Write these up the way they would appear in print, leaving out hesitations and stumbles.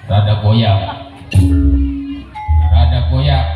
Rada goyang. Rada goyang.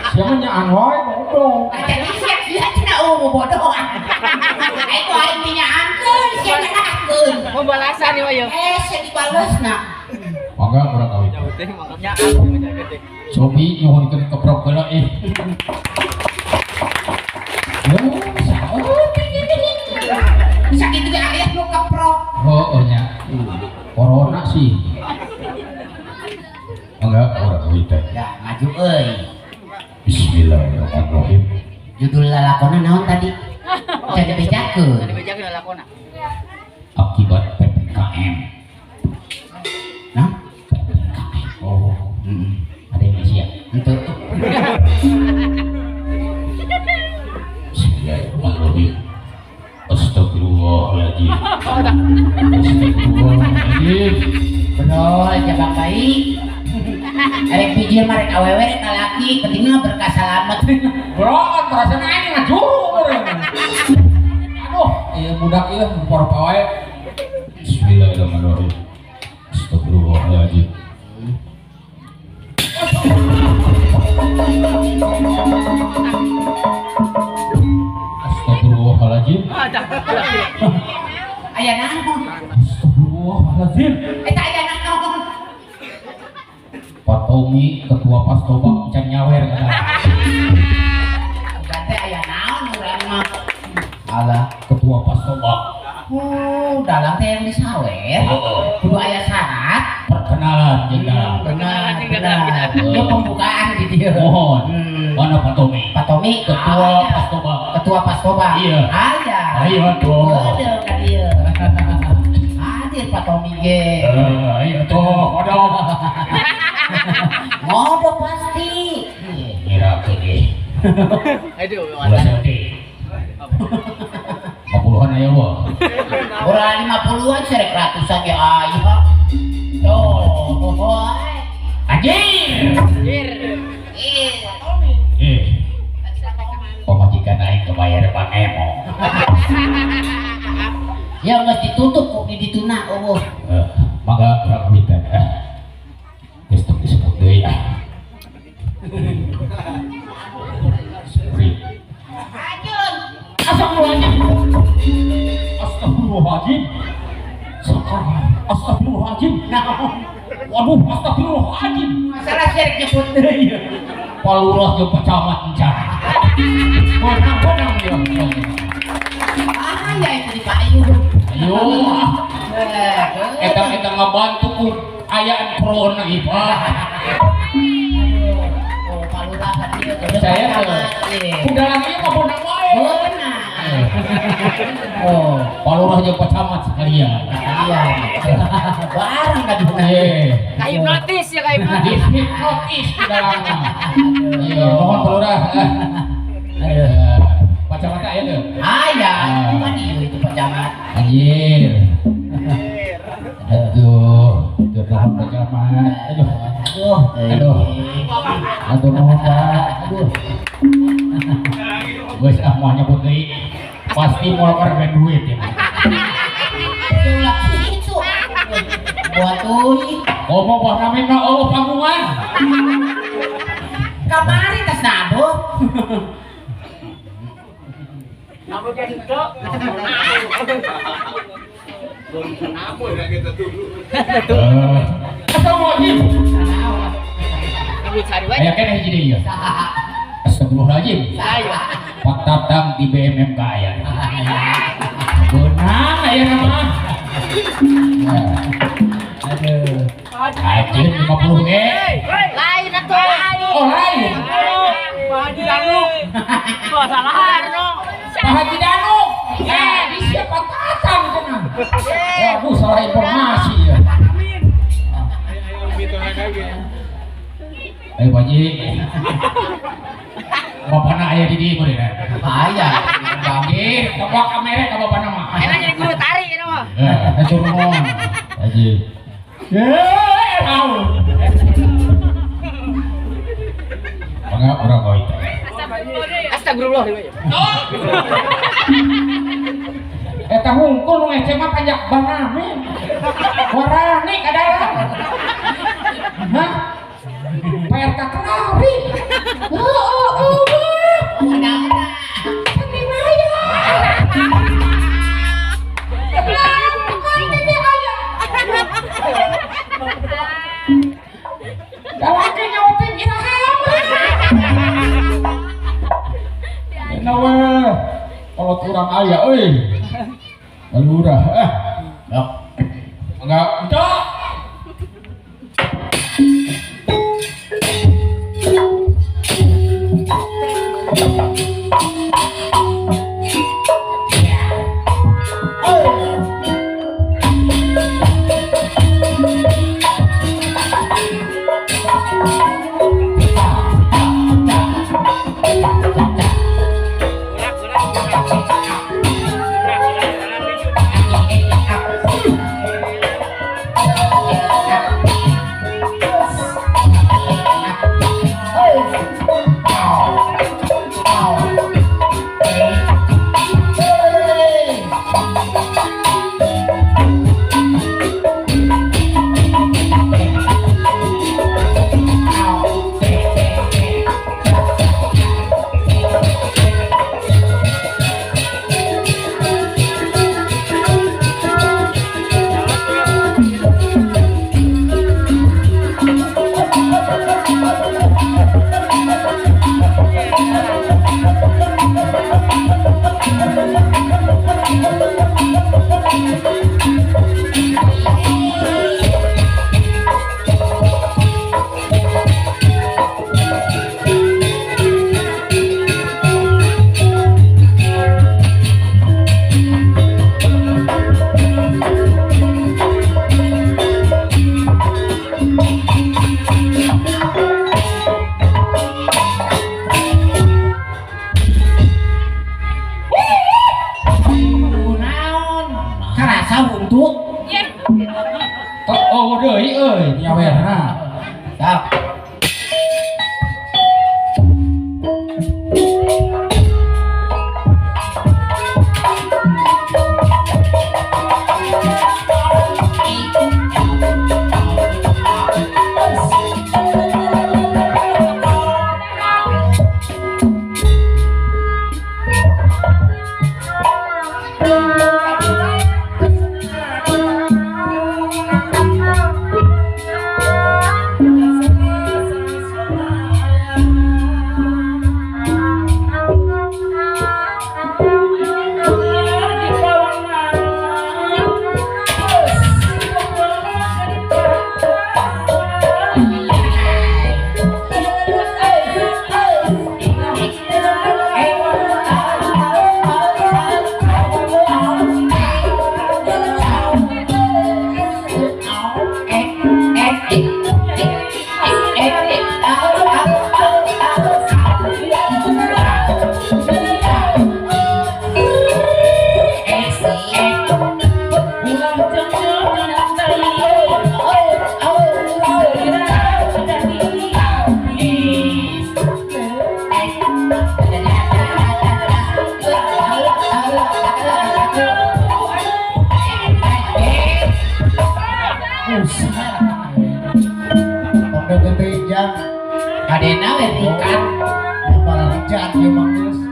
Siapa angoy bodoh. Jadi siap-siap cina bodoh. Itu artinya angkeun, siapa angkeun. Pembalasan nih Wayu. Saya dibalas nak. Mangga kurang kawin. Makanya Sobi nyuhunkeun keprok heula ih. Yo, Bisa gitu ya ayah lu keprok. oh nya. Corona sih. Mangga kurang kawin teh. Ya maju euy. Bismillahirrahmanirrahim. Judul lalakona naon tadi? Jadi bejakeun. tadi bejakeun lalakona. Akibat PPKM. Nah, Oh, ada yang siap. itu Bismillahirrahmanirrahim. Astagfirullahaladzim. Astagfirullahaladzim. bener jabang baik. Arek pijil marek awewe rek laki pentingna berkah selamat. Bro, perasaan aing ngaju. Aduh, ieu budak ieu por pawe. Bismillahirrahmanirrahim. Astagfirullahaladzim. Astagfirullahaladzim. Aya naon? Astagfirullahaladzim. Eta aya naon? Pak Tommy, ketua Pastoba can nyawer kata. Berarti aya naon urang mah? Alah, ketua Pastoba. Dalang teh yang disawer. Kudu aya syarat. Perkenalan jeung dalam. Benar, benar. benar. Itu pembukaan di dia. Mohon. Mana Pak Tommy? Pak Tommy, Ketua aya. Pastoba. Ketua Pastoba. Iya. Aya. Ayo tuh. Ada ka dieu. Hadir Pak Tommy ge. Ayo tuh, kodok. Modok pasti. Kira gede. Aduh, Ulah sedih. 50-an aya wah. Urang 50-an serek ratusan ge aya. Tuh. Anjir. Pemajikan aing kebayar Bang Emo. Ya geus ditutup kok di dituna eueuh. Mangga urang minta. Geus teu disebut deui ah. Ajun. Astagfirullahaladzim. Astagfirullahaladzim. Waduh, astagfirullahaladzim. Masalah serek nyebut deui. Palurah jeung pecamat encan. Bonang ya. Ya itu di payung. Ayo. Eta ngabantu ku ayaan corona ieu, Pak. Oh, palurah ka dieu teh. Saya udah lagi mah bonang wae. Benar. Oh, Palurah jeung pecamat sekalian. iya. Barang ka dieu. kayu gratis ya kayu gratis. Hipnotis di dalamnya. Iya, mohon palurah. Aduh. Pecamat aya teu? Aya, cuma dieu itu pejabat. Anjir. Aduh, mohon pecamat. Aduh. Aduh. Aduh mohon Pak. Aduh. Geus mau nyebut deui. Pasti moal karek duit ya. Sulap itu. Buat euy. Ngomong bah namina eueuh panggungan. Kamari tas nabo. Nabo jadi dok. Astagfirullahaladzim. Nabo cari wae. Aya keneh hiji deui ya. Astagfirullahaladzim. Saya. Pak Tatang di BMMK aya. Beunang aya nama. Aduh. Anjir 50 ge. Lain atuh lain. Oh lain. Pak Haji Danuk. Kok salahan no. Pak Haji Danuk. Di siapa Tatang cenah. Waduh salah informasi ya. Ayo Pak Haji. Bapana aya di dieu meureun. Aya. Bangir, bawa kamera ka bapana mah. Enak jadi guru tari ya mah. Hatur nuhun. Haji. Tahu. Mangga urang kau itu. Astagfirullah. Eta hungkul nu ngece mah panjak banane. Warani kadalang. Hah? Payar ka kenari. Oh. Ada. Ini maya. Galake nyawatin iraham. Nawe. Kalau kurang aya euy. Balurah Dok. enggak cok. Oh deui euy nyawerna. Sok. Kadena we tingkat. Apa jahat emang geus.